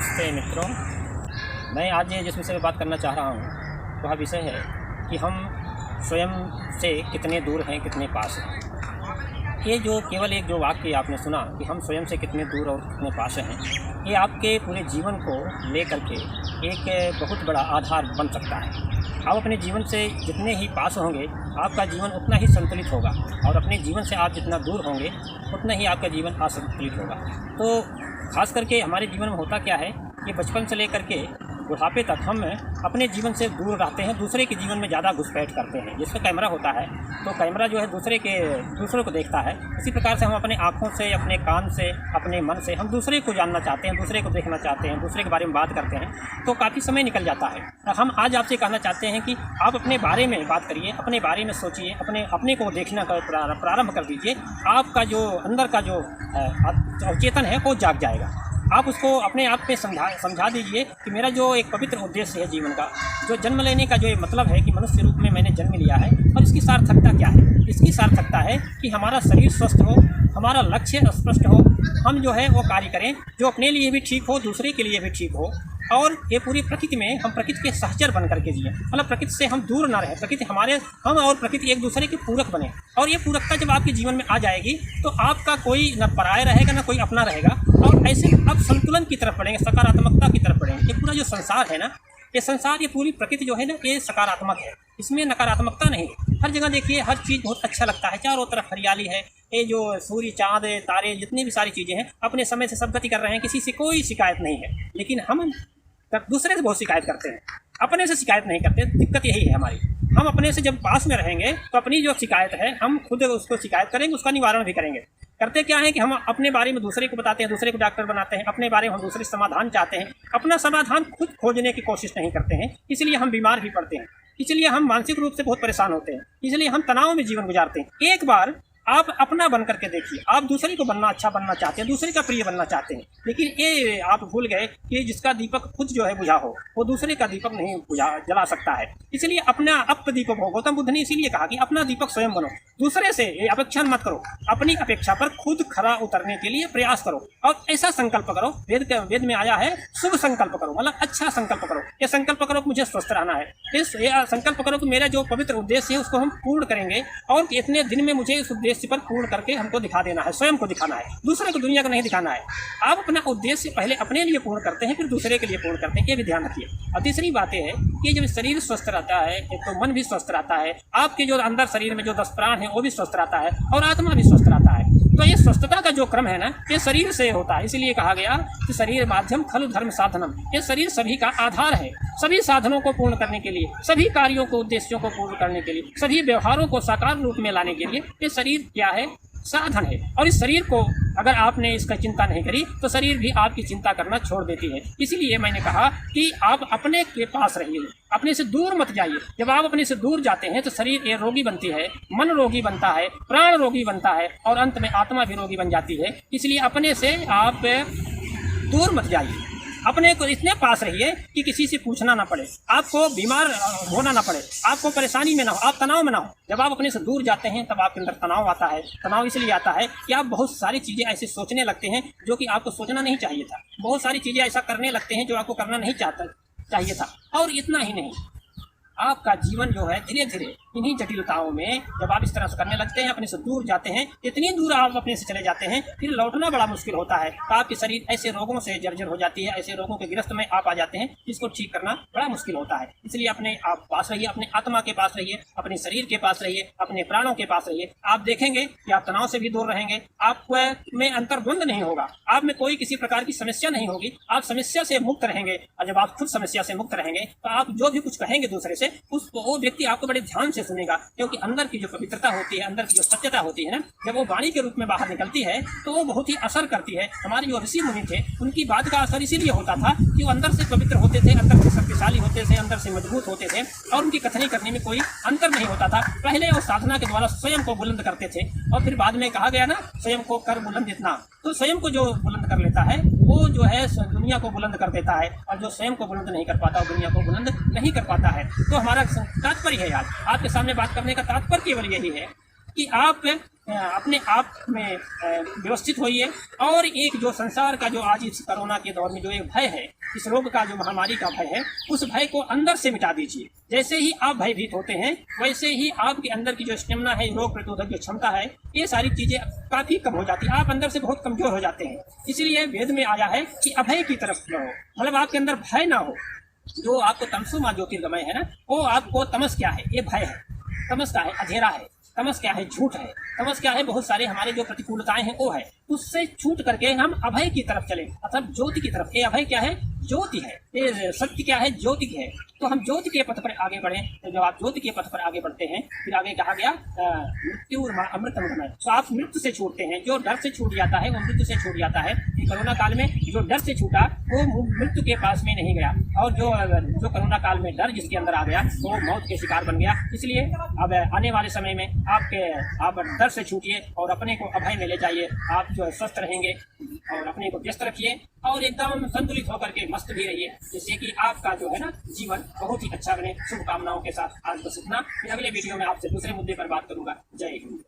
नमस्ते मित्रों, मैं आज जिस विषय पर बात करना चाह रहा हूँ वह विषय है कि हम स्वयं से कितने दूर हैं, कितने पास हैं। ये जो केवल एक जो वाक्य आपने सुना कि हम स्वयं से कितने दूर और कितने पास हैं, ये आपके पूरे जीवन को लेकर के एक बहुत बड़ा आधार बन सकता है। आप अपने जीवन से जितने ही पास होंगे आपका जीवन उतना ही संतुलित होगा, और अपने जीवन से आप जितना दूर होंगे उतना ही आपका जीवन असंतुलित होगा। तो खास करके हमारे जीवन में होता क्या है कि बचपन से लेकर के बुढ़ापे तक हम अपने जीवन से दूर रहते हैं, दूसरे के जीवन में ज़्यादा घुसपैठ करते हैं। जिसका कैमरा होता है तो कैमरा जो है दूसरों को देखता है। इसी प्रकार से हम अपने आँखों से, अपने कान से, अपने मन से हम दूसरे को जानना चाहते हैं, दूसरे को देखना चाहते हैं, दूसरे के बारे में बात करते हैं, तो काफ़ी समय निकल जाता है। हम आज आपसे कहना चाहते हैं कि आप अपने बारे में बात करिए, अपने बारे में सोचिए, अपने को देखना का प्रारंभ कर दीजिए। आपका जो अंदर का जो अवचेतन है वो जाग जाएगा। आप उसको अपने आप में समझा दीजिए कि मेरा जो एक पवित्र उद्देश्य है जीवन का, जो जन्म लेने का जो ये मतलब है कि मनुष्य रूप में मैंने जन्म लिया है, और इसकी सार्थकता क्या है। इसकी सार्थकता है कि हमारा शरीर स्वस्थ हो, हमारा लक्ष्य स्पष्ट हो, हम जो है वो कार्य करें जो अपने लिए भी ठीक हो, दूसरे के लिए भी ठीक हो, और ये पूरी प्रकृति में हम प्रकृति के सहचर बन करके जिए। मतलब प्रकृति से हम दूर ना रहे, प्रकृति हम और प्रकृति एक दूसरे के पूरक बने। और ये पूरकता जब आपके जीवन में आ जाएगी तो आपका कोई न पराया रहेगा न कोई अपना रहेगा, और ऐसे आप संतुलन की तरफ बढ़ेंगे, सकारात्मकता की तरफ बढ़ेंगे। ये पूरा जो संसार है ना, ये संसार, ये पूरी प्रकृति जो है ना, ये सकारात्मक है, इसमें नकारात्मकता नहीं है। हर जगह देखिए, हर चीज़ बहुत अच्छा लगता है, चारों तरफ हरियाली है। ये जो सूर्य, चाँद, तारे, जितनी भी सारी चीज़ें हैं अपने समय से सब गति कर रहे हैं, किसी से कोई शिकायत नहीं है। लेकिन हम दूसरे से बहुत शिकायत करते हैं, अपने से शिकायत नहीं करते। दिक्कत यही है हमारी। हम अपने से जब पास में रहेंगे तो अपनी जो शिकायत है हम खुद उसको शिकायत करेंगे, उसका निवारण भी करेंगे। करते क्या है कि हम अपने बारे में दूसरे को बताते हैं, दूसरे को डॉक्टर बनाते हैं, अपने बारे में हम दूसरे समाधान चाहते हैं, अपना समाधान खुद खोजने की कोशिश नहीं करते हैं। इसलिए हम बीमार भी पड़ते हैं, इसलिए हम मानसिक रूप से बहुत परेशान होते हैं, इसलिए हम तनाव में जीवन गुजारते हैं। एक बार आप अपना बन करके देखिए, आप दूसरे को अच्छा बनना चाहते हैं, दूसरे का प्रिय बनना चाहते हैं, लेकिन ये आप भूल गए कि जिसका दीपक खुद जो है बुझा हो वो दूसरे का दीपक नहीं जला सकता है। इसलिए अपना दीपक हो। गौतम बुद्ध ने इसीलिए कहा कि अपना दीपक स्वयं बनो, दूसरे से ये अपेक्षा मत करो, अपनी अपेक्षा पर खुद खरा उतरने के लिए प्रयास करो, और ऐसा संकल्प करो। वेद में आया है शुभ संकल्प करो, मतलब अच्छा संकल्प करो। ये संकल्प करो कि मुझे स्वस्थ रहना है, ये संकल्प करो कि मेरा जो पवित्र उद्देश्य है उसको हम पूर्ण करेंगे, और इतने दिन में मुझे इस उद्देश्य पर पूर्ण करके हमको दिखा देना है, स्वयं को दिखाना है, दूसरे को, दुनिया को नहीं दिखाना है। आप अपना उद्देश्य पहले अपने लिए पूर्ण करते हैं, फिर दूसरे के लिए पूर्ण करते हैं, ये भी ध्यान रखिए। और तीसरी बात है कि जब शरीर स्वस्थ रहता है तो मन भी स्वस्थ रहता है, आपके जो अंदर शरीर में जो 10 प्राण है वो भी स्वस्थ रहता है, और आत्मा भी स्वस्थ रहता है। तो ये स्वस्थता का जो क्रम है ना, ये शरीर से होता है। इसीलिए कहा गया कि शरीर माध्यम खलु धर्म साधनम, ये शरीर सभी का आधार है। सभी साधनों को पूर्ण करने के लिए, सभी कार्यों को, उद्देश्यों को पूर्ण करने के लिए, सभी व्यवहारों को साकार रूप में लाने के लिए ये शरीर क्या है, साधन है। और इस शरीर को अगर आपने इसका चिंता नहीं करी तो शरीर भी आपकी चिंता करना छोड़ देती है। इसीलिए मैंने कहा कि आप अपने के पास रहिए, अपने से दूर मत जाइए। जब आप अपने से दूर जाते हैं तो शरीर ये रोगी बनती है, मन रोगी बनता है, प्राण रोगी बनता है, और अंत में आत्मा भी रोगी बन जाती है। इसलिए अपने से आप दूर मत जाइए, अपने को इतने पास रहिए कि किसी से पूछना ना पड़े, आपको बीमार होना ना पड़े, आपको परेशानी में ना हो, आप तनाव में ना हो। जब आप अपने से दूर जाते हैं तब आपके अंदर तनाव आता है। तनाव इसलिए आता है कि आप बहुत सारी चीज़ें ऐसे सोचने लगते हैं जो कि आपको सोचना नहीं चाहिए था, बहुत सारी चीज़ें ऐसा करने लगते हैं जो आपको करना नहीं चाहिए था। और इतना ही नहीं, आपका जीवन जो है धीरे धीरे इन्हीं जटिलताओं में जब आप इस तरह से करने लगते हैं, अपने से दूर जाते हैं, इतनी दूर आप अपने से चले जाते हैं, फिर लौटना बड़ा मुश्किल होता है। तो आपकी शरीर ऐसे रोगों से जर्जर हो जाती है, ऐसे रोगों के गिरफ्त में आप आ जाते हैं जिसको ठीक करना बड़ा मुश्किल होता है। इसलिए अपने आप पास रहिए, अपने आत्मा के पास रहिए, अपने शरीर के पास रहिए, अपने प्राणों के पास रहिए। आप देखेंगे कि आप तनाव से भी दूर रहेंगे, आप में अंतर्द्वंद नहीं होगा, आप में कोई किसी प्रकार की समस्या नहीं होगी, आप समस्या से मुक्त रहेंगे। और जब आप खुद समस्या से मुक्त रहेंगे तो आप जो भी कुछ कहेंगे दूसरे से, उसको वो व्यक्ति आपको बड़े ध्यान से सुनेगा, क्योंकि अंदर की जो पवित्रता होती है, अंदर की जो सत्यता होती है ना, जब वो वाणी के रूप में बाहर निकलती है तो वो बहुत ही असर करती है। हमारे जो ऋषि मुनि थे उनकी बात का असर इसीलिए होता था कि वो अंदर से पवित्र होते थे, अंदर से शक्तिशाली होते थे, अंदर से मजबूत होते थे, और उनकी कथनी करने में कोई अंतर नहीं होता था। पहले वो साधना के द्वारा स्वयं को बुलंद करते थे, और फिर बाद में कहा गया ना, स्वयं को कर बुलंद इतना। तो स्वयं को जो बुलंद कर लेता है वो जो है दुनिया को बुलंद कर देता है, और जो स्वयं को बुलंद नहीं कर पाता वो दुनिया को बुलंद नहीं कर पाता है। तो हमारा तात्पर्य है, यार आपके सामने बात करने का तात्पर्य केवल यही है कि आप अपने आप में व्यवस्थित होइए और एक जो संसार का जो आज इस कोरोना के दौर में जो एक भय है, इस रोग का जो महामारी का भय है, उस भय को अंदर से मिटा दीजिए। जैसे ही आप भयभीत होते हैं वैसे ही आपके अंदर की जो स्टेमिना है, रोग प्रतिरोधक जो क्षमता है, ये सारी चीजें काफी कम हो जाती है। आप अंदर से बहुत कमजोर हो जाते हैं। इसलिए वेद में आया है कि अभय की तरफ रहो, मतलब आपके अंदर भय ना हो। जो आपको तमसो मां ज्योतिर्गमय है ना, वो आपको तमस क्या है, ये भय है। तमस क्या है, अंधेरा है। तमस क्या है, झूठ है। तमस क्या है, बहुत सारे हमारे जो प्रतिकूलताएं हैं वो है। उससे छूट करके हम अभय की तरफ चले, अर्थात ज्योति की तरफ। ये अभय क्या है, ज्योति है। ये सत्य क्या है, ज्योति है। तो हम ज्योति के पथ पर आगे बढ़े। तो जब आप ज्योति के पथ पर आगे बढ़ते हैं, फिर आगे कहा गया मृत्यु अमृतम गमय। तो आप मृत्यु से छूटते हैं। जो डर से छूट जाता है वो मृत्यु से छूट जाता है। कोरोना काल में जो डर से छूटा वो मृत्यु के पास में नहीं गया, और जो कोरोना काल में डर जिसके अंदर आ गया वो मौत के शिकार बन गया। इसलिए अब आने वाले समय में आप डर से छूटिए और अपने को अभय में ले जाइए। आप जो है स्वस्थ रहेंगे और अपने को व्यस्त रखिए और एकदम संतुलित होकर के मस्त भी रहिए, जिससे कि आपका जो है ना जीवन बहुत ही अच्छा बने। शुभकामनाओं के साथ आज बस इतना। फिर अगले वीडियो में आपसे दूसरे मुद्दे पर बात करूंगा। जय हिंद।